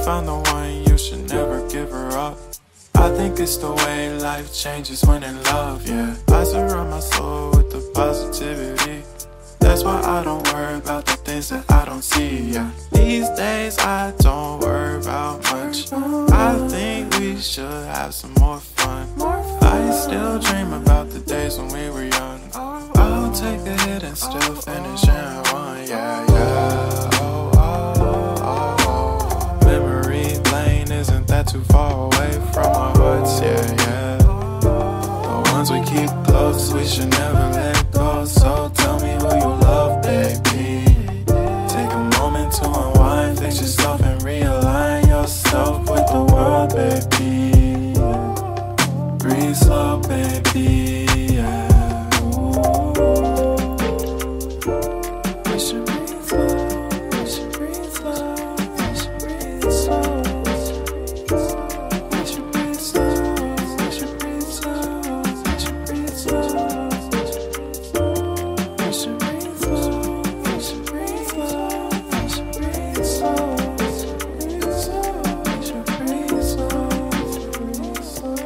found the one, you should never give her up. I think it's the way life changes when in love, yeah. I surround my soul with the positivity. That's why I don't worry about the things that I don't see, yeah. These days I don't worry about much. I think we should have some more fun. I still dream about the days when we were young. I'll take a hit and still finish in one, yeah, yeah. Oh, oh, oh, oh. Memory lane isn't that too far away from our hearts, yeah, yeah. The ones we keep close, we should never let go. So tell me who you love, baby. Take a moment to unwind, fix yourself and realign yourself with the world, baby. Breathe slow, baby, yeah. We should breathe slow, we should breathe slow, we should breathe slow. We should breathe slow, we should breathe slow, we should breathe slow. We should breathe slow, we should breathe slow, we should breathe slow. We should breathe slow, breathe slow.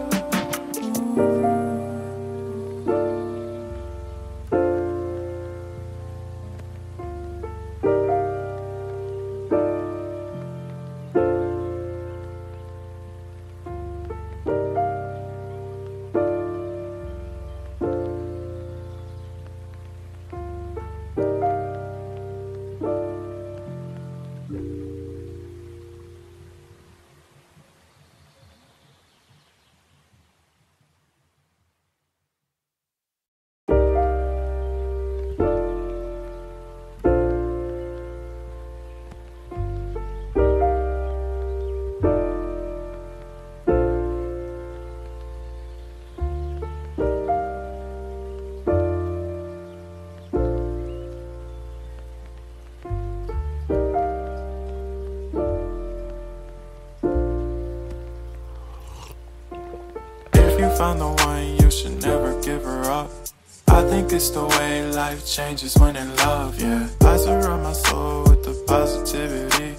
Found the one, you should never give her up. I think it's the way life changes when in love, yeah. I surround my soul with the positivity.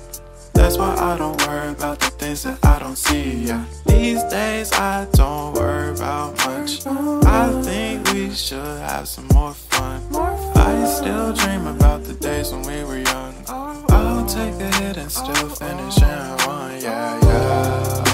That's why I don't worry about the things that I don't see, yeah. These days I don't worry about much. I think we should have some more fun. I still dream about the days when we were young. I'll take a hit and still finish in one, yeah, yeah.